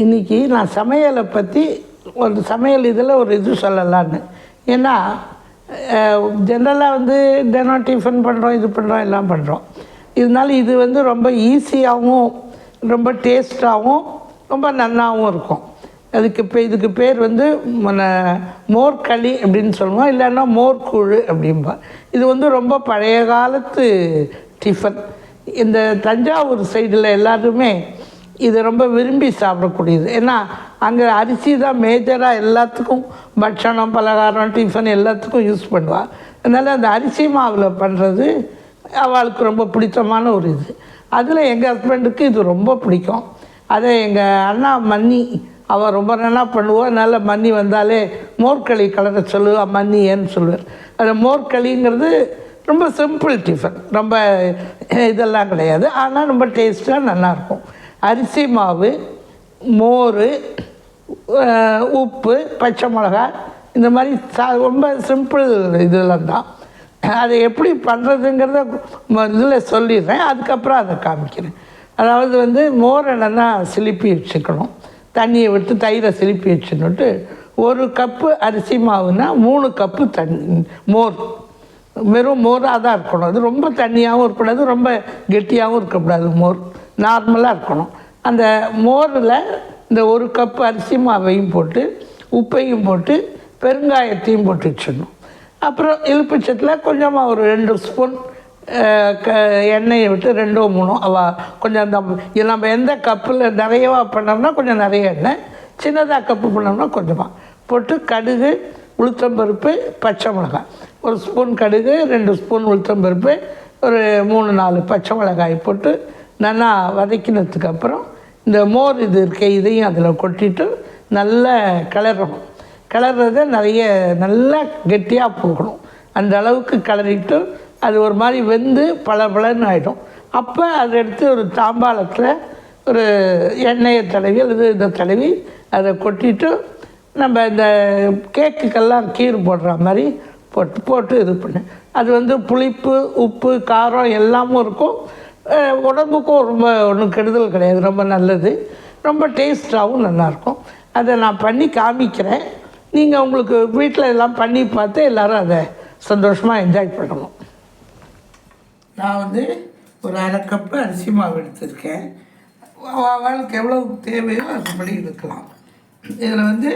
இன்றைக்கி நான் சமையலை பற்றி ஒரு சமையல் இதில் ஒரு இது சொல்லலான்னு. ஏன்னா ஜென்ரலாக வந்து தினம் டிஃபன் பண்ணுறோம், இது பண்ணுறோம், எல்லாம் பண்ணுறோம். இதனால இது வந்து ரொம்ப ஈஸியாகவும் ரொம்ப டேஸ்ட்டாகவும் ரொம்ப நல்லாவும் இருக்கும். இதுக்கு பேர் வந்து மோர்களி அப்படின்னு சொல்லுவோம், இல்லைன்னா மோர்கூழ் அப்படின்பா. இது வந்து ரொம்ப பழைய காலத்து டிஃபன். இந்த தஞ்சாவூர் சைடில் எல்லாருமே இது ரொம்ப விரும்பி சாப்பிடக்கூடியது. ஏன்னா அங்கே அரிசி தான் மேஜராக எல்லாத்துக்கும், பட்சணம், பலகாரம், டிஃபன் எல்லாத்துக்கும் யூஸ் பண்ணுவாள். அதனால் அந்த அரிசி மாவில் பண்ணுறது அவளுக்கு ரொம்ப பிடித்தமான ஒரு இது. அதில் எங்கள் ஹஸ்பண்டுக்கு இது ரொம்ப பிடிக்கும். அதை எங்கள் அண்ணா மன்னி அவள் ரொம்ப நல்லா பண்ணுவோம். அதனால் மன்னி வந்தாலே மோர்களி கலரை சொல்லுவா, மன்னி ஏன்னு சொல்லுவார். அது மோர்களிங்கிறது ரொம்ப சிம்பிள் டிஃபன், ரொம்ப இதெல்லாம் கிடையாது. ஆனால் ரொம்ப டேஸ்ட்டாக நல்லாயிருக்கும். அரிசி மாவு, மோர், உப்பு, பச்சை மிளகாய், இந்த மாதிரி ரொம்ப சிம்பிள் இதெல்லாம் தான். அதை எப்படி பண்ணுறதுங்கிறத இதில் சொல்லிடுறேன், அதுக்கப்புறம் அதை காமிக்கிறேன். அதாவது வந்து மோரை நல்லா சிலிப்பி வச்சுக்கணும், தண்ணியை விட்டு தயிரை சிலிப்பி வச்சுன்னுட்டு, 1 கப்பு அரிசி மாவுனா 3 கப்பு மோர், வெறும் மோராக தான் இருக்கணும். அது ரொம்ப தண்ணியாகவும் இருக்கக்கூடாது, ரொம்ப கெட்டியாகவும் இருக்கக்கூடாது. மோர் நார்மலாக இருக்கணும். அந்த மோரில் இந்த 1 கப்பு அரிசி மாவையும் போட்டு, உப்பையும் போட்டு, பெருங்காயத்தையும் போட்டு வச்சிடணும். அப்புறம் எலுமிச்சத்தில் கொஞ்சமாக ஒரு 2 ஸ்பூன் எண்ணெயை விட்டு 2 3 கொஞ்சம் அந்த நம்ம எந்த கப்பில் நிறையவா பண்ணோம்னா கொஞ்சம் நிறைய எண்ணெய், சின்னதாக கப்பு பண்ணோம்னா கொஞ்சமாக போட்டு, கடுகு, உளுத்தம்பருப்பு, பச்சை மிளகாய், 1 ஸ்பூன் கடுகு, 2 ஸ்பூன் உளுத்தம்பருப்பு, ஒரு 3 4 பச்சை மிளகாய் போட்டு நல்லா வதக்கினதுக்கப்புறம் இந்த மோர் இது இருக்க இதையும் அதில் கொட்டிட்டு நல்லா கிளறணும். கிளறதை நல்லா கெட்டியாக போகணும். அந்த அளவுக்கு கிளறிட்டு அது ஒரு மாதிரி வெந்து பளபளன்னு ஆகிடும். அப்போ அதை எடுத்து ஒரு தாம்பாளத்தில் ஒரு எண்ணெயை தடவி அல்லது இதை தடவி அதை கொட்டிட்டு, நம்ம இந்த கேக்குக்கெல்லாம் கீறு போடுற மாதிரி போட்டு இது பண்ணு. அது வந்து புளிப்பு, உப்பு, காரம் எல்லாமும் இருக்கும். உடம்புக்கும் ரொம்ப ஒன்றும் கெடுதல் கிடையாது, ரொம்ப நல்லது, ரொம்ப டேஸ்ட்டாகவும் நல்லாயிருக்கும். அதை நான் பண்ணி காமிக்கிறேன். நீங்கள் உங்களுக்கு வீட்டில் எல்லாம் பண்ணி பார்த்து எல்லோரும் அதை சந்தோஷமாக என்ஜாய் பண்ணணும். நான் வந்து ஒரு 1/2 கப்பு அரிசி மாவு எடுத்திருக்கேன். அவளுக்கு எவ்வளோ தேவையோ அதுபடி இருக்கலாம். இதில் வந்து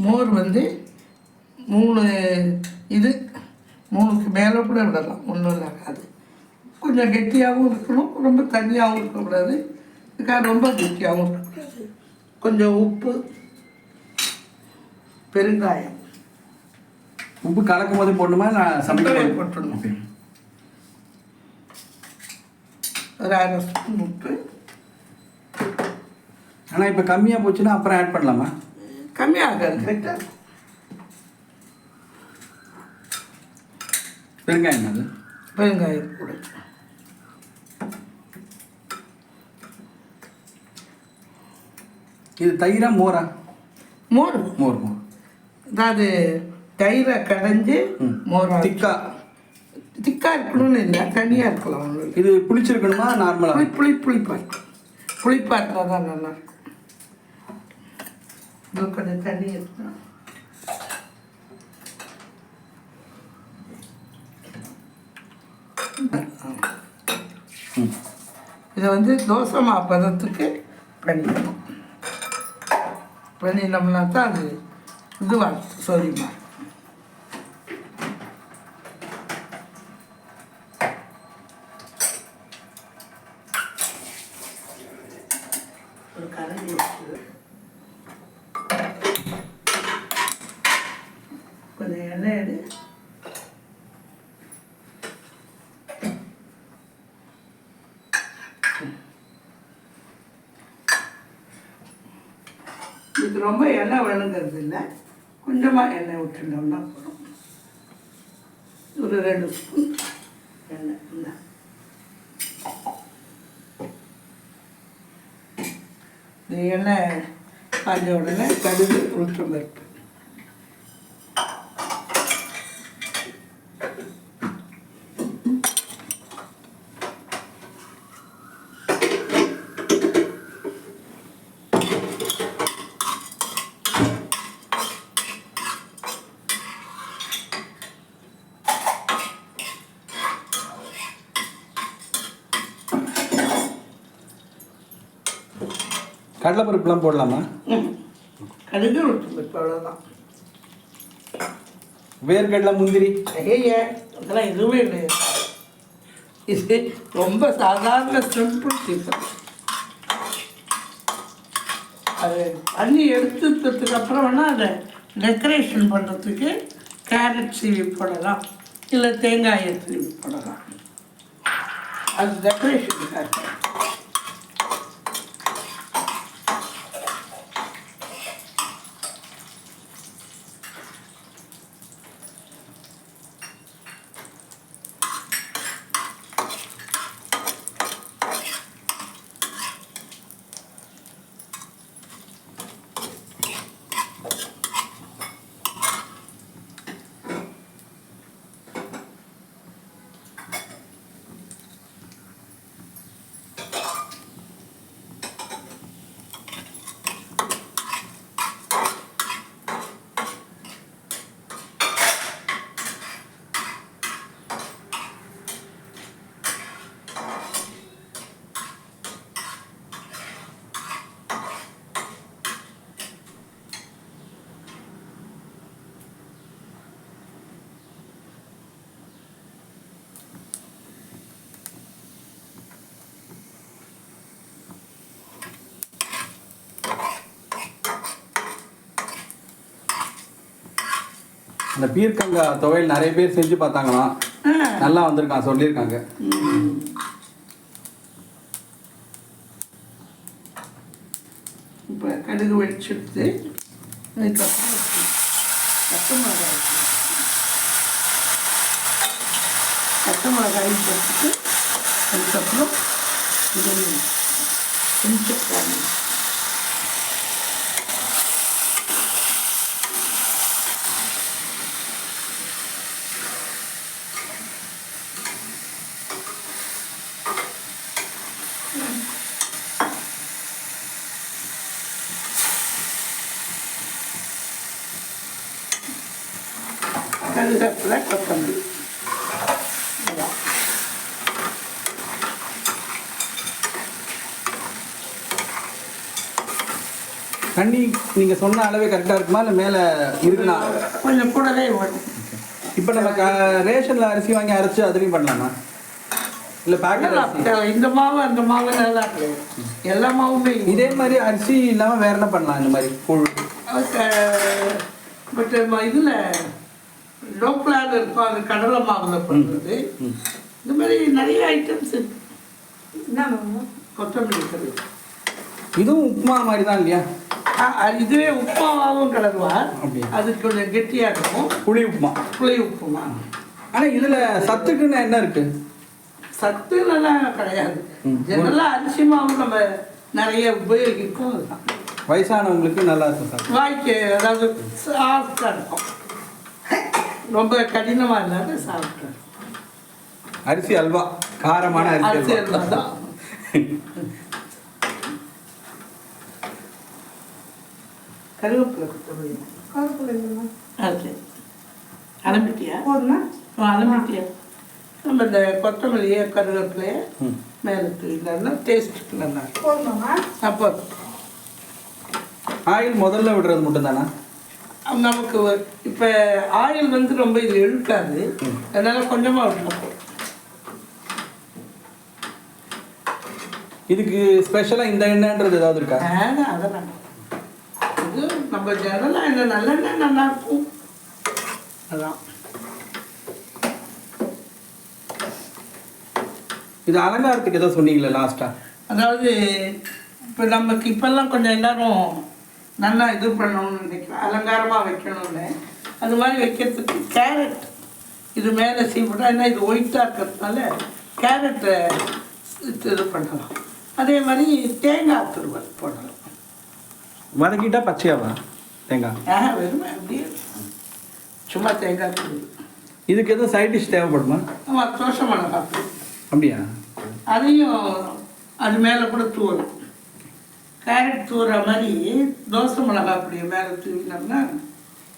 மோர் வந்து 3க்கு மேலே கூட விடலாம், ஒன்றும் இல்லாது. கொஞ்சம் கெட்டியாகவும் இருக்கணும், ரொம்ப தண்ணியாகவும் இருக்கக்கூடாது, இதுக்காக ரொம்ப கெட்டியாகவும் இருக்கக்கூடாது. கொஞ்சம் உப்பு, பெருங்காயம். உப்பு கலக்கும் போது போடணுமா, நான் சமைக்க போட்டுடணும். ஒரு 1/2 ஸ்பூன் உப்பு. ஆனால் இப்போ கம்மியாக போச்சுன்னா அப்புறம் ஆட் பண்ணலாமா? கம்மியாகாது, கரெக்டாக இருக்கும். பெருங்காயம், அது பெருங்காயம் கூட. இது தயிரா மோரா? மோர். மோர். அதாவது தயிரை கடைஞ்சி மோரா. திக்காக இருக்கணும்னு இல்லை, தனியாக இருக்கலாம். இது புளிச்சிருக்கணுமா நார்மலாக? புளிப்பாக இருக்கும். புளிப்பாக இருந்தால் தான் நல்லாயிருக்கும். இது கொஞ்சம் தண்ணி இருக்கும். இதை வந்து தோசை மாவு பதத்துக்கு பண்ணிக்கணும். பண்ணினோம்னா தான் அது இதுவாக சோதிமா. ஒரு கரண்டி வச்சு கொஞ்சம் எண்ணெய் எடு. இதுக்கு ரொம்ப எண்ணெய் வேணுங்கிறது இல்லை, கொஞ்சமாக எண்ணெய் விட்டுட்டோம்னா போதும். ஒரு 2 ஸ்பூன் எண்ணெய். இந்த எண்ணெய் காஞ்ச உடனே கடுகு, உளுத்தம் பருப்பு, கடலைப்பருப்புலாம் போடலாமா? கடுகு உளுத்தம்பருப்பு அவ்வளோதான். வேர்க்கடலை முந்திரி ஐய அதெல்லாம் எதுவுமே கிடையாது. இது ரொம்ப சாதாரண சிம்பிள் டிஃபன். அது பண்ணி எடுத்ததுக்கு அப்புறம் வேணால் அதை டெக்கரேஷன் பண்ணுறதுக்கு கேரட் சீவி போடலாம், இல்லை தேங்காயை சீவி போடலாம். அது டெக்கரேஷனுக்காக. இந்த பீர்க்கங்காய் துவையல் நிறைய பேர் செஞ்சு பார்த்தாங்களாம், நல்லா வந்திருக்கான் சொல்லியிருக்காங்க. இப்போ கடுகு வெடிச்சுடுத்து அதுக்கப்புறம் பச்சை மிளகாய் போட்டுட்டு அதுக்கப்புறம் இது கொஞ்சம் போடணும். கருவேப்பிலை, கொத்தமல்லி. தண்ணி நீங்கள் சொன்ன அளவே கரெக்டாக இருக்குமா, இல்லை மேலே இருக்குண்ணா? கொஞ்சம் கூடவே வரும். இப்போ நம்ம ரேஷனில் அரிசி வாங்கி அரைச்சி அதுலேயும் பண்ணலாமா, இல்லை பேக்கெட்? இந்த மாவு அந்த மாவு நல்லா கிடையாது, எல்லா மாவுமே. இதே மாதிரி அரிசி இல்லாமல் வேற என்ன பண்ணலாம் இந்த மாதிரி கூழ்? பட் இதில் லோக்கலாக இருக்கும், அது கடலை மாவில் பண்ணுறது. இந்த மாதிரி நிறைய ஐட்டம்ஸ் இருக்கு. என்ன கொத்தமல்லி கறி, இதுவும் உப்புமா மாதிரி தான் இல்லையா? இதுவே உப்புமாவும் கலருவார், அது கொஞ்சம் கெட்டியாக இருக்கும். புளி உப்புமா. புளி உப்புமா. ஆனால் இதில் சத்துக்குன்னு என்ன இருக்கு? சத்துலாம் கிடையாது. ஜெனரலாக அரிசி மாவு நம்ம நிறைய உபயோகிப்போம். அதுதான் வயசானவங்களுக்கு நல்லா இருக்கும் சார், வாய்க்கு அதாவது சாஃப்டாக இருக்கும், ரொம்ப கடினமாக இல்லாத சாஃப்டாக இருக்கும். அரிசி அல்வா, காரமான அரிசி அல்வா தான். கருவேப்பிலை கொத்தமல்லி. அது அலம்பிட்டியா? அலம்பிட்டியா? நம்ம இந்த கொத்தமல்லியை கருவேப்பிலையை மேலே தூவிடலாம்னா டேஸ்ட்டுக்கு நல்லா இருக்கும். அப்போ ஆயில் முதல்ல விடுறது மட்டும் தானே நமக்கு? இப்போ ஆயில் வந்து ரொம்ப இது இழுக்காது, அதனால கொஞ்சமாக விட்டுலாம். இதுக்கு ஸ்பெஷலாக இந்த எண்ணெய்ன்றது ஏதாவது இருக்கா? அதெல்லாம் இது நம்ம ஜெனரலாக என்ன நல்லெண்ணெய் நல்லா இருக்கும். அதான் இது அலங்காரத்துக்கு ஏதோ சொன்னீங்களே லாஸ்ட்டாக? அதாவது இப்போ நமக்கு இப்போல்லாம் கொஞ்சம் எல்லாரும் நல்லா இது பண்ணணும்னு நினைக்கிறேன், அலங்காரமாக வைக்கணும்னு. அது மாதிரி வைக்கிறதுக்கு கேரட் இது மேலே சீப்போட்டா, ஏன்னா இது ஒயிட்டாக இருக்கிறதுனால கேரட்டை இது பண்ணலாம். அதே மாதிரி தேங்காய் துருவல் போடலாம். வதக்கிட்டா பச்சையாவா தேங்காய்? வெறுமை அப்படியே சும்மா தேங்காய் துருவல். இதுக்கு எதுவும் சைட் டிஷ் தேவைப்படுமா? ஆமாம், தோசை மிளகாய் அப்படியா? அதையும் அது மேலே கூட தூவலாம். கேரட் தூவுற மாதிரி தோசை மிளகாய் அப்படியே மேலே தூவினோம்னா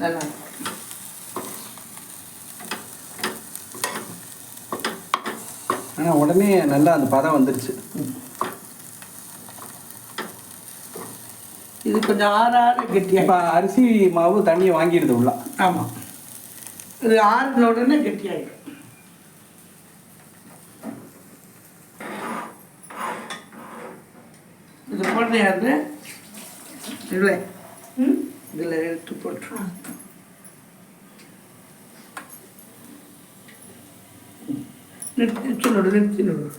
நல்லா இருக்கும். ஆனால் உடனே நல்லா அந்த பதம் வந்துருச்சு. இது கொஞ்சம் ஆறாறு கெட்டியாக. இப்போ அரிசி மாவு தண்ணியை வாங்கிடுது உள்ள. ஆமாம், இது ஆறின உடனே கெட்டியாகிடும். இது போடுறது இல்லை, இதில் எடுத்து போட்டுருவோம். நிறுத்தி நோடு.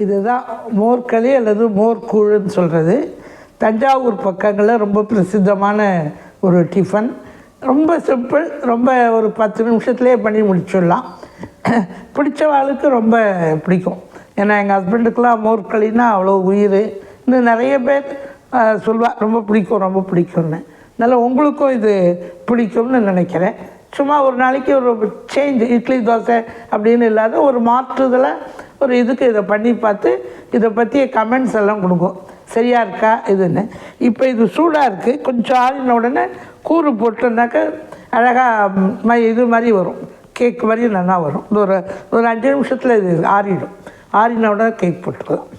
இதுதான் மோர்களி அல்லது மோர்கூழுன்னு சொல்கிறது. தஞ்சாவூர் பக்கங்களில் ரொம்ப பிரசித்தமான ஒரு டிஃபன். ரொம்ப சிம்பிள், ரொம்ப ஒரு 10 நிமிஷத்துலேயே பண்ணி முடிச்சிடலாம். பிடிச்சவாளுக்கு ரொம்ப பிடிக்கும். ஏன்னா எங்கள் ஹஸ்பண்டுக்கெலாம் மோர்களின்னா அவ்வளோ உயிர். இன்னும் நிறைய பேர் சொல்லுவாள் ரொம்ப பிடிக்கும் ரொம்ப பிடிக்கும்னு. அதனால் உங்களுக்கும் இது பிடிக்கும்னு நினைக்கிறேன். சும்மா ஒரு நாளைக்கு ஒரு சேஞ்ச், இட்லி தோசை அப்படின்னு இல்லாத ஒரு மாற்றுதலை ஒரு இதுக்கு இதை பண்ணி பார்த்து இதை பற்றிய கமெண்ட்ஸ் எல்லாம் கொடுக்கும், சரியாக இருக்கா இதுன்னு. இப்போ இது சூடாக இருக்குது, கொஞ்சம் ஆறின உடனே கூறு போட்டோம்னாக்க அழகாக இது மாதிரி வரும், கேக் மாதிரி நல்லா வரும். ஒரு 5 நிமிஷத்தில் இது ஆறிடும். ஆறின உடனே கேக் போட்டுக்கலாம்.